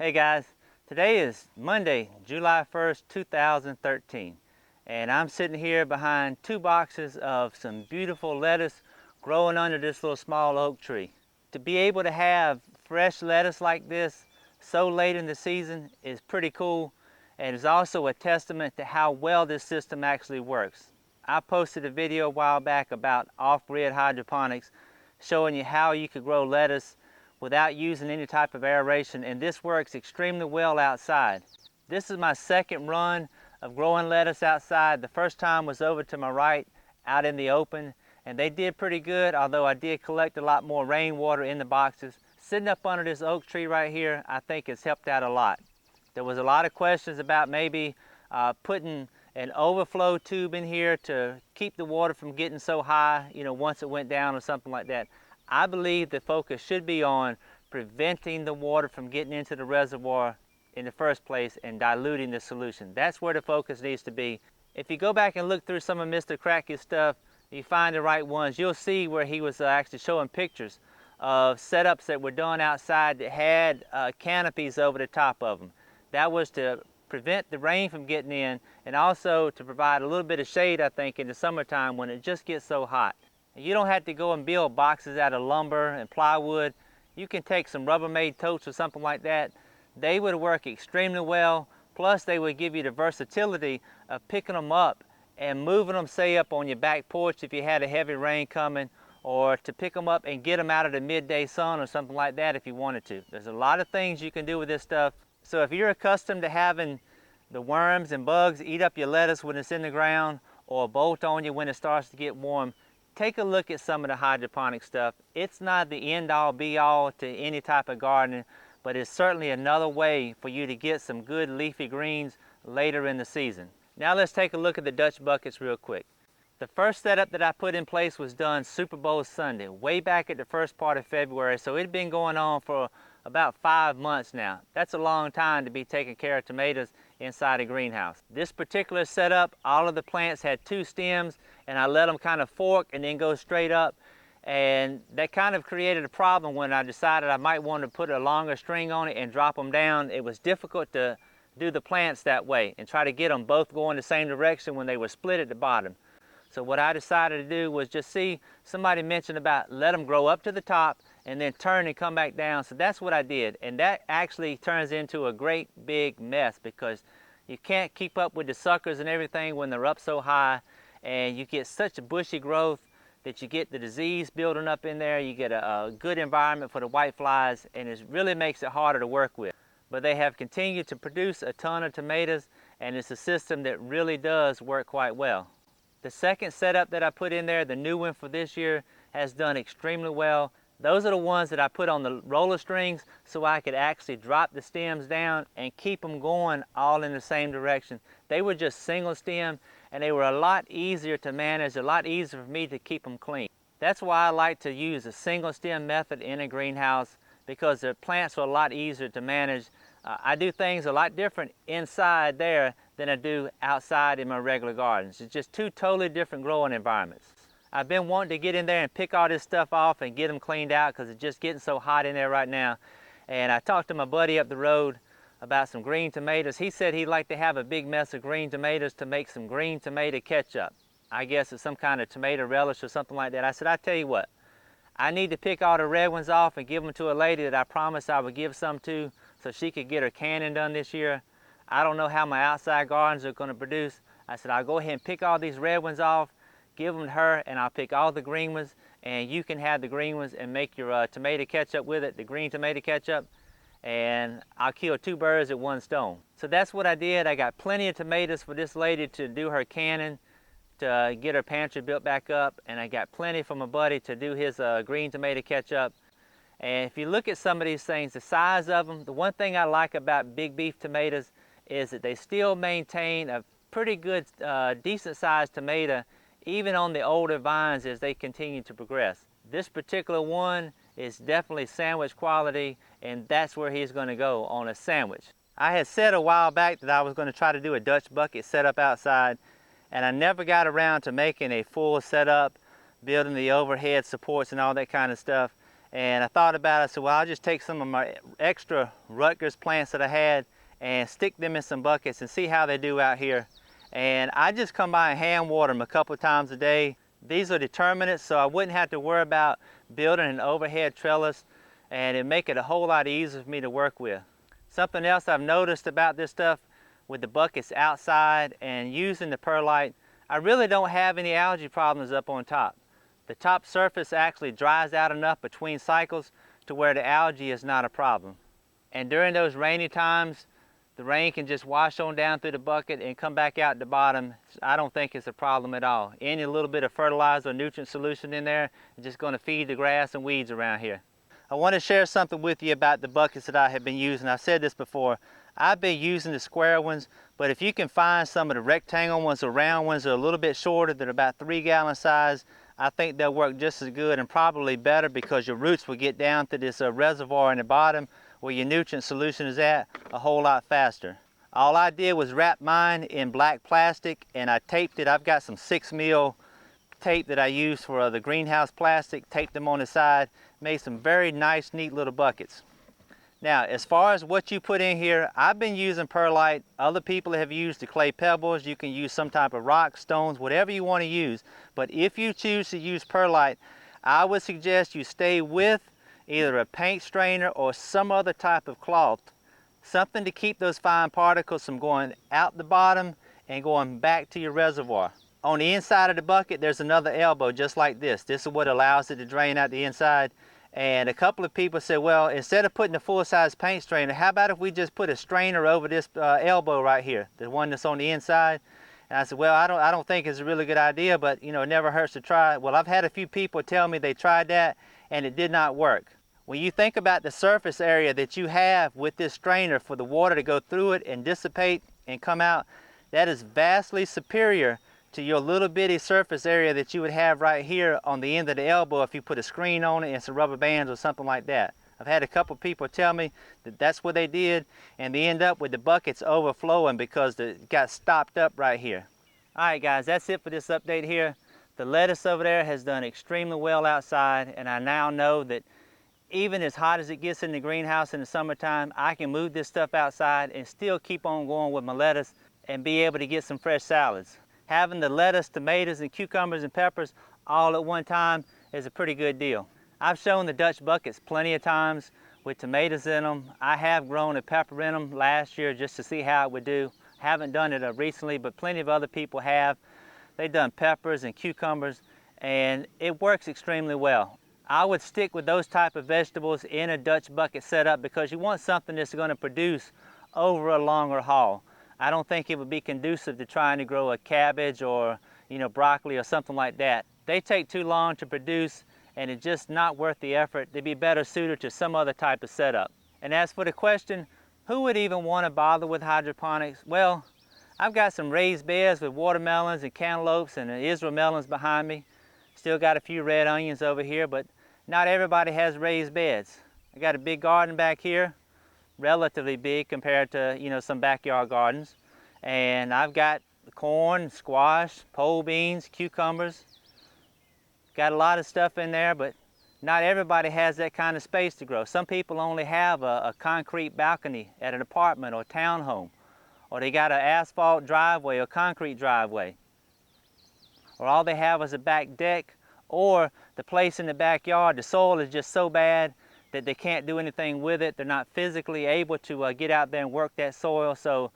Hey guys, today is Monday, July 1st, 2013, and I'm sitting here behind two boxes of some beautiful lettuce growing under this little small oak tree. To be able to have fresh lettuce like this so late in the season is pretty cool, and is also a testament to how well this system actually works. I posted a video a while back about off-grid hydroponics showing you how you could grow lettuce without using any type of aeration, and this works extremely well outside. This is my second run of growing lettuce outside. The first time was over to my right out in the open, and they did pretty good, although I did collect a lot more rainwater in the boxes. Sitting up under this oak tree right here, I think it's helped out a lot. There was a lot of questions about maybe putting an overflow tube in here to keep the water from getting so high, once it went down or something like that. I believe the focus should be on preventing the water from getting into the reservoir in the first place and diluting the solution. That's where the focus needs to be. If you go back and look through some of Mr. Cracky's stuff, you find the right ones, you'll see where he was actually showing pictures of setups that were done outside that had canopies over the top of them. That was to prevent the rain from getting in, and also to provide a little bit of shade, I think, in the summertime when it just gets so hot. You don't have to go and build boxes out of lumber and plywood. You can take some Rubbermaid totes or something like that. They would work extremely well. Plus they would give you the versatility of picking them up and moving them, say, up on your back porch if you had a heavy rain coming, or to pick them up and get them out of the midday sun or something like that if you wanted to. There's a lot of things you can do with this stuff. So if you're accustomed to having the worms and bugs eat up your lettuce when it's in the ground, or bolt on you when it starts to get warm, take a look at some of the hydroponic stuff. It's not the end-all be-all to any type of gardening, but it's certainly another way for you to get some good leafy greens later in the season. Now let's take a look at the Dutch buckets real quick. The first setup that I put in place was done Super Bowl Sunday, way back at the first part of February, so it had been going on for about 5 months now. That's a long time to be taking care of tomatoes inside a greenhouse. This particular setup, all of the plants had 2 stems, and I let them kind of fork and then go straight up, and that kind of created a problem when I decided I might want to put a longer string on it and drop them down. It was difficult to do the plants that way and try to get them both going the same direction when they were split at the bottom. So what I decided to do was just see, somebody mentioned about let them grow up to the top and then turn and come back down. So that's what I did, and that actually turns into a great big mess because you can't keep up with the suckers and everything when they're up so high, and you get such a bushy growth that you get the disease building up in there. You get a good environment for the white flies, and it really makes it harder to work with. But they have continued to produce a ton of tomatoes, and it's a system that really does work quite well. The second setup that I put in there, the new one for this year, has done extremely well. Those are the ones that I put on the roller strings so I could actually drop the stems down and keep them going all in the same direction. They were just single stem, and they were a lot easier to manage, a lot easier for me to keep them clean. That's why I like to use a single stem method in a greenhouse, because the plants are a lot easier to manage. I do things a lot different inside there than I do outside in my regular gardens. It's just 2 totally different growing environments. I've been wanting to get in there and pick all this stuff off and get them cleaned out because it's just getting so hot in there right now. And I talked to my buddy up the road about some green tomatoes. He said he'd like to have a big mess of green tomatoes to make some green tomato ketchup. I guess it's some kind of tomato relish or something like that. I said, I tell you what, I need to pick all the red ones off and give them to a lady that I promised I would give some to so she could get her canning done this year. I don't know how my outside gardens are going to produce. I said, I'll go ahead and pick all these red ones off, give them to her, and I'll pick all the green ones, and you can have the green ones and make your tomato ketchup with it, the green tomato ketchup, and I'll kill 2 birds with 1 stone. So that's what I did. I got plenty of tomatoes for this lady to do her canning, to get her pantry built back up, and I got plenty for my buddy to do his green tomato ketchup. And if you look at some of these things, the size of them, the one thing I like about big beef tomatoes is that they still maintain a pretty good, decent sized tomato even on the older vines as they continue to progress. This particular one is definitely sandwich quality, and that's where he's going to go, on a sandwich. I had said a while back that I was going to try to do a Dutch bucket setup outside, and I never got around to making a full setup, building the overhead supports and all that kind of stuff. And I thought about it, so well, I'll just take some of my extra Rutgers plants that I had and stick them in some buckets and see how they do out here. And I just come by and hand water them a couple of times a day. These are determinate, so I wouldn't have to worry about building an overhead trellis, and it'd make it a whole lot easier for me to work with. Something else I've noticed about this stuff with the buckets outside and using the perlite, I really don't have any algae problems up on top. The top surface actually dries out enough between cycles to where the algae is not a problem. And during those rainy times, the rain can just wash on down through the bucket and come back out the bottom. I don't think it's a problem at all. Any little bit of fertilizer or nutrient solution in there is just going to feed the grass and weeds around here. I want to share something with you about the buckets that I have been using. I've said this before. I've been using the square ones, but if you can find some of the rectangle ones or round ones that are a little bit shorter, that are about 3-gallon size, I think they'll work just as good and probably better, because your roots will get down to this reservoir in the bottom where your nutrient solution is at a whole lot faster. All I did was wrap mine in black plastic and I taped it. I've got some 6mm tape that I use for the greenhouse plastic, taped them on the side, made some very nice, neat little buckets. Now, as far as what you put in here, I've been using perlite. Other people have used the clay pebbles. You can use some type of rock, stones, whatever you want to use. But if you choose to use perlite, I would suggest you stay with either a paint strainer or some other type of cloth, something to keep those fine particles from going out the bottom and going back to your reservoir. On the inside of the bucket, there's another elbow just like this. This is what allows it to drain out the inside. And a couple of people said, well, instead of putting a full-size paint strainer, how about if we just put a strainer over this elbow right here, the one that's on the inside? And I said, well, I don't think it's a really good idea, but you know, it never hurts to try. Well, I've had a few people tell me they tried that and it did not work. When you think about the surface area that you have with this strainer for the water to go through it and dissipate and come out, that is vastly superior to your little bitty surface area that you would have right here on the end of the elbow if you put a screen on it and some rubber bands or something like that. I've had a couple people tell me that that's what they did, and they end up with the buckets overflowing because it got stopped up right here. All right, guys, that's it for this update here. The lettuce over there has done extremely well outside, and I now know that even as hot as it gets in the greenhouse in the summertime, I can move this stuff outside and still keep on going with my lettuce and be able to get some fresh salads. Having the lettuce, tomatoes, and cucumbers and peppers all at one time is a pretty good deal. I've shown the Dutch buckets plenty of times with tomatoes in them. I have grown a pepper in them last year just to see how it would do. Haven't done it recently, but plenty of other people have. They've done peppers and cucumbers, and it works extremely well. I would stick with those type of vegetables in a Dutch bucket setup because you want something that's going to produce over a longer haul. I don't think it would be conducive to trying to grow a cabbage or, you know, broccoli or something like that. They take too long to produce, and it's just not worth the effort. They'd be better suited to some other type of setup. And as for the question, who would even want to bother with hydroponics? Well, I've got some raised beds with watermelons and cantaloupes and Israel melons behind me. Still got a few red onions over here, but not everybody has raised beds. I got a big garden back here, relatively big compared to, you know, some backyard gardens. And I've got corn, squash, pole beans, cucumbers. Got a lot of stuff in there, but not everybody has that kind of space to grow. Some people only have a concrete balcony at an apartment or townhome, or they got an asphalt driveway or concrete driveway, or all they have is a back deck, or the place in the backyard, the soil is just so bad that they can't do anything with it. They're not physically able to get out there and work that soil. So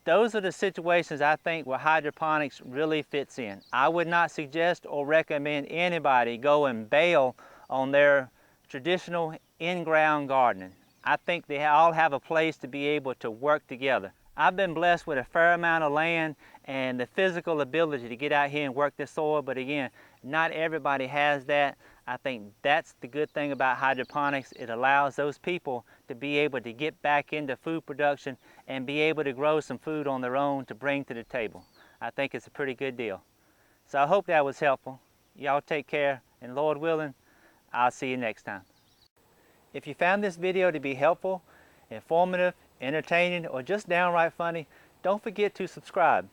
those are the situations I think where hydroponics really fits in. I would not suggest or recommend anybody go and bail on their traditional in-ground gardening. I think they all have a place to be able to work together. I've been blessed with a fair amount of land and the physical ability to get out here and work the soil, but again, not everybody has that. I think that's the good thing about hydroponics. It allows those people to be able to get back into food production and be able to grow some food on their own to bring to the table. I think it's a pretty good deal. So I hope that was helpful. Y'all take care, and Lord willing, I'll see you next time. If you found this video to be helpful, informative, entertaining, or just downright funny, don't forget to subscribe.